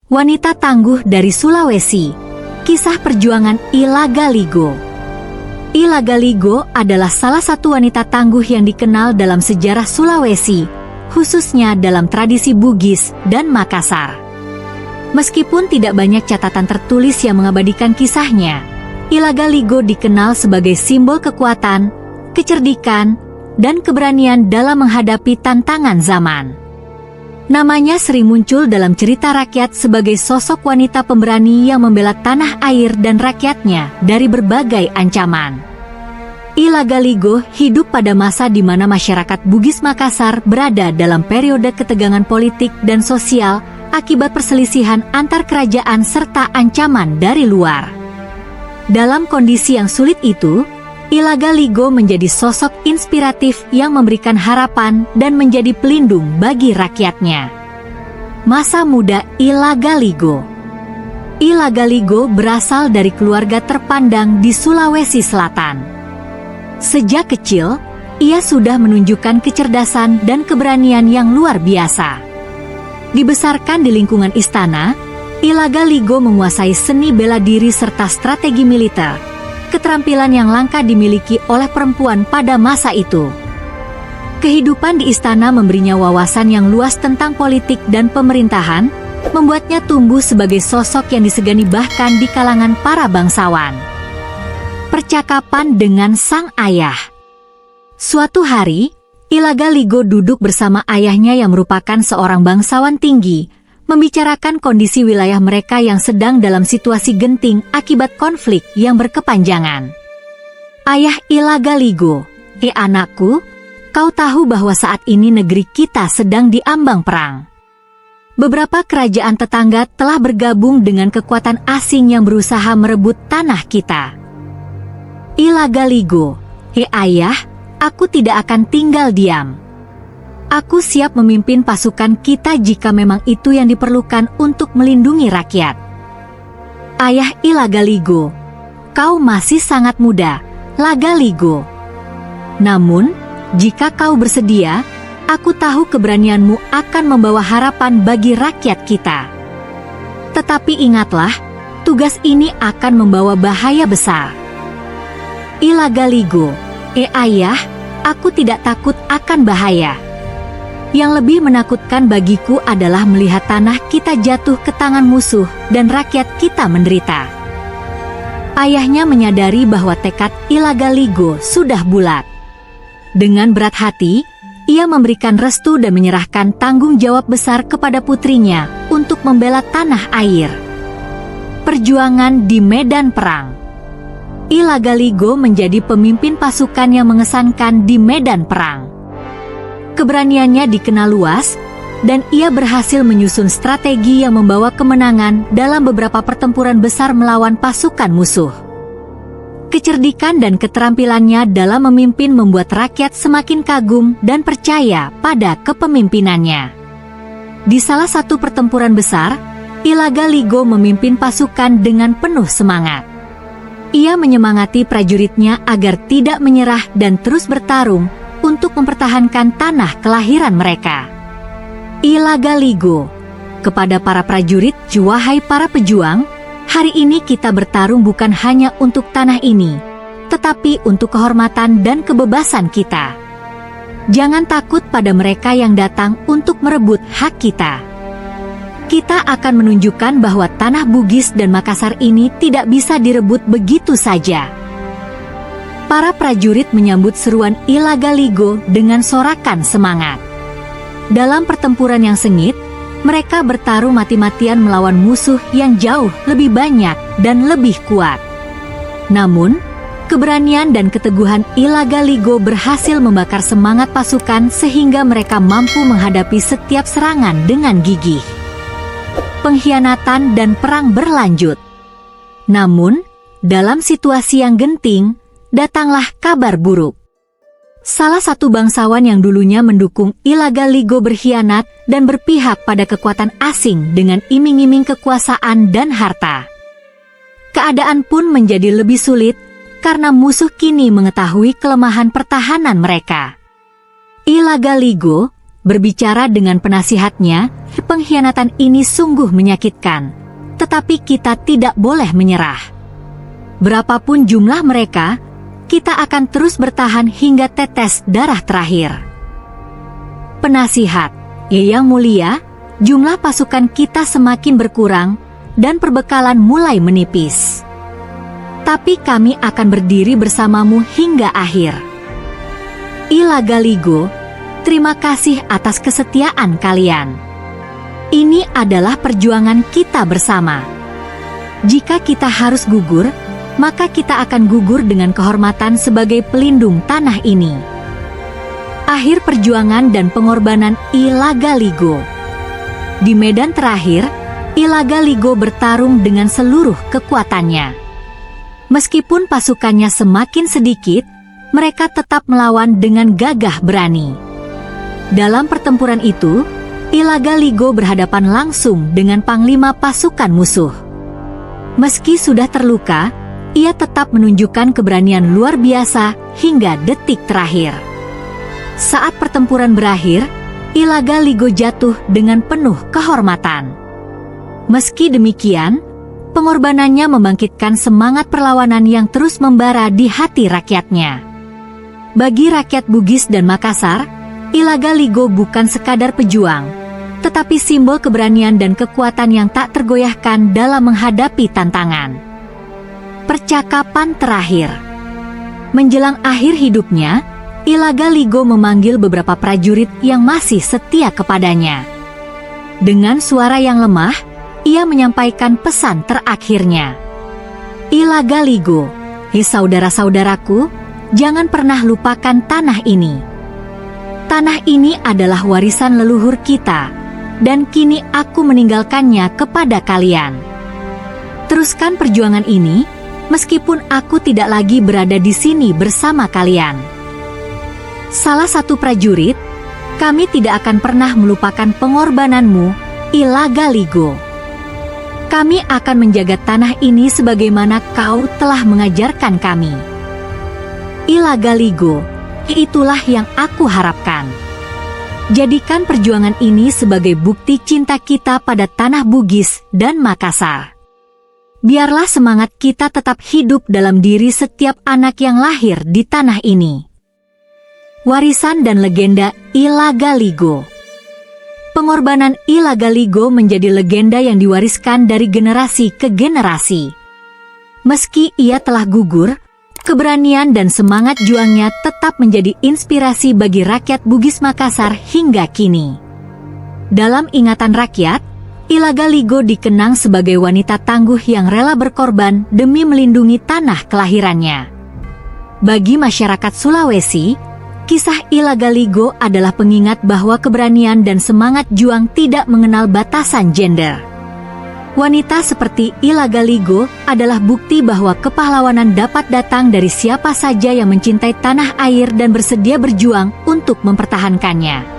Wanita tangguh dari Sulawesi. Kisah perjuangan Ilagaligo. Ilagaligo adalah salah satu wanita tangguh yang dikenal dalam sejarah Sulawesi, khususnya dalam tradisi Bugis dan Makassar. Meskipun tidak banyak catatan tertulis yang mengabadikan kisahnya, Ilagaligo dikenal sebagai simbol kekuatan, kecerdikan, dan keberanian dalam menghadapi tantangan zaman. Namanya sering muncul dalam cerita rakyat sebagai sosok wanita pemberani yang membela tanah air dan rakyatnya dari berbagai ancaman. Ilagaligo hidup pada masa di mana masyarakat Bugis Makassar berada dalam periode ketegangan politik dan sosial akibat perselisihan antar kerajaan serta ancaman dari luar. Dalam kondisi yang sulit itu, Ilagaligo menjadi sosok inspiratif yang memberikan harapan dan menjadi pelindung bagi rakyatnya. Masa muda Ilagaligo. Ilagaligo berasal dari keluarga terpandang di Sulawesi Selatan. Sejak kecil, ia sudah menunjukkan kecerdasan dan keberanian yang luar biasa. Dibesarkan di lingkungan istana, Ilagaligo menguasai seni bela diri serta strategi militer, keterampilan yang langka dimiliki oleh perempuan pada masa itu. Kehidupan di istana memberinya wawasan yang luas tentang politik dan pemerintahan, membuatnya tumbuh sebagai sosok yang disegani bahkan di kalangan para bangsawan. Percakapan dengan sang ayah. Suatu hari, Ilagaligo duduk bersama ayahnya yang merupakan seorang bangsawan tinggi, membicarakan kondisi wilayah mereka yang sedang dalam situasi genting akibat konflik yang berkepanjangan. Ayah Ilagaligo, anakku, kau tahu bahwa saat ini negeri kita sedang diambang perang. Beberapa kerajaan tetangga telah bergabung dengan kekuatan asing yang berusaha merebut tanah kita. Ilagaligo, ayah, aku tidak akan tinggal diam. Aku siap memimpin pasukan kita jika memang itu yang diperlukan untuk melindungi rakyat. Ayah Ilagaligo, kau masih sangat muda, Lagaligo. Namun, jika kau bersedia, aku tahu keberanianmu akan membawa harapan bagi rakyat kita. Tetapi ingatlah, tugas ini akan membawa bahaya besar. Ilagaligo, ayah, aku tidak takut akan bahaya. Yang lebih menakutkan bagiku adalah melihat tanah kita jatuh ke tangan musuh dan rakyat kita menderita. Ayahnya menyadari bahwa tekad Ilagaligo sudah bulat. Dengan berat hati, ia memberikan restu dan menyerahkan tanggung jawab besar kepada putrinya untuk membela tanah air. Perjuangan di medan perang. Ilagaligo menjadi pemimpin pasukan yang mengesankan di medan perang. Keberaniannya dikenal luas, dan ia berhasil menyusun strategi yang membawa kemenangan dalam beberapa pertempuran besar melawan pasukan musuh. Kecerdikan dan keterampilannya dalam memimpin membuat rakyat semakin kagum dan percaya pada kepemimpinannya. Di salah satu pertempuran besar, Ilagaligo memimpin pasukan dengan penuh semangat. Ia menyemangati prajuritnya agar tidak menyerah dan terus bertarung untuk mempertahankan tanah kelahiran mereka. Ilagaligo, kepada para prajurit, wahai para pejuang, hari ini kita bertarung bukan hanya untuk tanah ini, tetapi untuk kehormatan dan kebebasan kita. Jangan takut pada mereka yang datang untuk merebut hak kita. Kita akan menunjukkan bahwa tanah Bugis dan Makassar ini tidak bisa direbut begitu saja. Para prajurit menyambut seruan Ilagaligo dengan sorakan semangat. Dalam pertempuran yang sengit, mereka bertarung mati-matian melawan musuh yang jauh lebih banyak dan lebih kuat. Namun, keberanian dan keteguhan Ilagaligo berhasil membakar semangat pasukan sehingga mereka mampu menghadapi setiap serangan dengan gigih. Pengkhianatan dan perang berlanjut. Namun, dalam situasi yang genting, datanglah kabar buruk. Salah satu bangsawan yang dulunya mendukung Ilagaligo berkhianat dan berpihak pada kekuatan asing dengan iming-iming kekuasaan dan harta. Keadaan pun menjadi lebih sulit karena musuh kini mengetahui kelemahan pertahanan mereka. Ilagaligo, Berbicara dengan penasihatnya, pengkhianatan ini sungguh menyakitkan. Tetapi kita tidak boleh menyerah. Berapapun jumlah mereka, kita akan terus bertahan hingga tetes darah terakhir. Penasihat, Yang Mulia, jumlah pasukan kita semakin berkurang dan perbekalan mulai menipis. Tapi kami akan berdiri bersamamu hingga akhir. Ilagaligo, terima kasih atas kesetiaan kalian. Ini adalah perjuangan kita bersama. Jika kita harus gugur, maka kita akan gugur dengan kehormatan sebagai pelindung tanah ini. Akhir perjuangan dan pengorbanan Ilagaligo. Di medan terakhir, Ilagaligo bertarung dengan seluruh kekuatannya. Meskipun pasukannya semakin sedikit, mereka tetap melawan dengan gagah berani. Dalam pertempuran itu, Ilagaligo berhadapan langsung dengan panglima pasukan musuh. Meski sudah terluka, ia tetap menunjukkan keberanian luar biasa hingga detik terakhir. Saat pertempuran berakhir, Ilagaligo jatuh dengan penuh kehormatan. Meski demikian, pengorbanannya membangkitkan semangat perlawanan yang terus membara di hati rakyatnya. Bagi rakyat Bugis dan Makassar, Ilagaligo bukan sekadar pejuang, tetapi simbol keberanian dan kekuatan yang tak tergoyahkan dalam menghadapi tantangan. Percakapan terakhir. Menjelang akhir hidupnya, Ilagaligo memanggil beberapa prajurit yang masih setia kepadanya. Dengan suara yang lemah, ia menyampaikan pesan terakhirnya. Ilagaligo, saudara-saudaraku, jangan pernah lupakan tanah ini. Tanah ini adalah warisan leluhur kita, dan kini aku meninggalkannya kepada kalian. Teruskan perjuangan ini, meskipun aku tidak lagi berada di sini bersama kalian. Salah satu prajurit, kami tidak akan pernah melupakan pengorbananmu, Ilagaligo. Kami akan menjaga tanah ini sebagaimana kau telah mengajarkan kami. Ilagaligo, itulah yang aku harapkan. Jadikan perjuangan ini sebagai bukti cinta kita pada tanah Bugis dan Makassar. Biarlah semangat kita tetap hidup dalam diri setiap anak yang lahir di tanah ini. Warisan dan legenda Ilagaligo. Pengorbanan Ilagaligo menjadi legenda yang diwariskan dari generasi ke generasi. Meski ia telah gugur, keberanian dan semangat juangnya tetap menjadi inspirasi bagi rakyat Bugis Makassar hingga kini. Dalam ingatan rakyat, Ilagaligo dikenang sebagai wanita tangguh yang rela berkorban demi melindungi tanah kelahirannya. Bagi masyarakat Sulawesi, kisah Ilagaligo adalah pengingat bahwa keberanian dan semangat juang tidak mengenal batasan gender. Wanita seperti Ilagaligo adalah bukti bahwa kepahlawanan dapat datang dari siapa saja yang mencintai tanah air dan bersedia berjuang untuk mempertahankannya.